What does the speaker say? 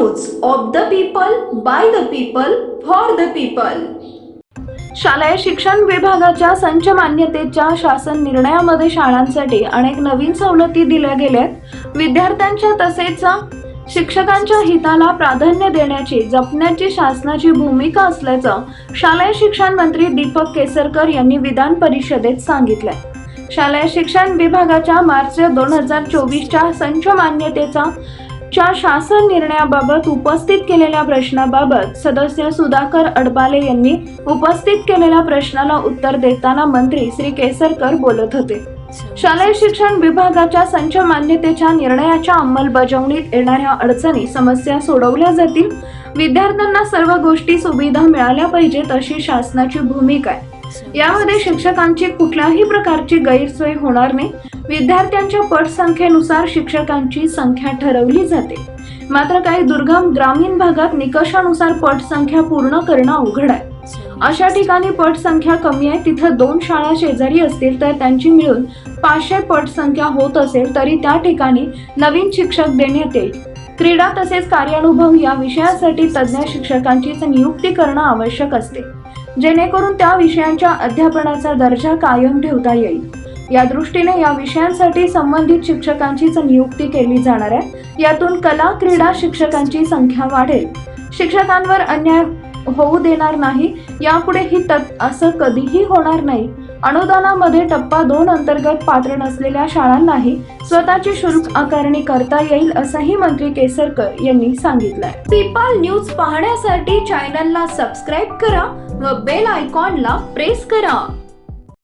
News of the people, by the people, for the people. शालेय शिक्षण विभागाच्या संच मान्यतेच्या शासन निर्णयामध्ये शाळांसाठी अनेक नवीन सवलती दिल्या गेल्यात। विद्यार्थ्यांच्या तसेच शिक्षकांच्या हिताला प्राधान्य देण्याची जपण्याची शासनाची भूमिका असल्याचं शालेय शिक्षण मंत्री दीपक केसरकर यांनी विधान परिषदेत सांगितलंय। शालेय शिक्षण विभागाच्या मार्च 2024च्या संच मान्यतेचा शासन निर्णयाबाबत उपस्थित केलेल्या प्रश्नाबाबत सदस्य सुधाकर अडबाले यांनी उपस्थित केलेल्या प्रश्नाला उत्तर देताना मंत्री श्री केसरकर बोलत होते। शालेय शिक्षण विभागाच्या संच मान्यतेच्या निर्णयाच्या अंमलबजावणीत येणाऱ्या अडचणी समस्या सोडवल्या जातील। विद्यार्थ्यांना सर्व गोष्टी सुविधा मिळाल्या पाहिजेत अशी शासनाची भूमिका आहे। यामध्ये शिक्षकांची कुठल्याही प्रकारची गैरसोय होणार नाही। विद्यार्थ्यांच्या पटसंख्येनुसार शिक्षकांची संख्या ठरवली जाते। मात्र काही दुर्गम ग्रामीण भागात निकषानुसार पटसंख्या पूर्ण करणं अवघड आहे। अशा ठिकाणी पटसंख्या कमी आहे, तिथं 2 शाळा शेजारी असतील तर त्यांची मिळून 500 पटसंख्या होत असेल तरी त्या ठिकाणी नवीन शिक्षक देण्यात येईल। क्रीडा तसेच कार्यानुभव या विषयासाठी तज्ञ शिक्षकांचीच नियुक्ती करणं आवश्यक असते, जेणेकरून त्या विषयांच्या अध्यापनाचा दर्जा कायम ठेवता येईल। या दृष्टीने या विषयांसाठी संबंधित शिक्षकांचीच नियुक्ती केली जाणार आहे। यातून कला क्रीडा शिक्षकांची संख्या वाढेल। शिक्षकांवर अन्याय होऊ देणार नाही। यापुढे असं कधीही होणार नाही। अनुदानामध्ये टप्पा 2 अंतर्गत पात्र नसलेल्या शाळांनाही स्वतःची शुल्क आकारणी करता येईल असंही मंत्री केसरकर यांनी सांगितलंय। पीपल न्यूज पाहण्यासाठी चॅनलला सबस्क्राईब करा व बेल आयकॉनला प्रेस करा।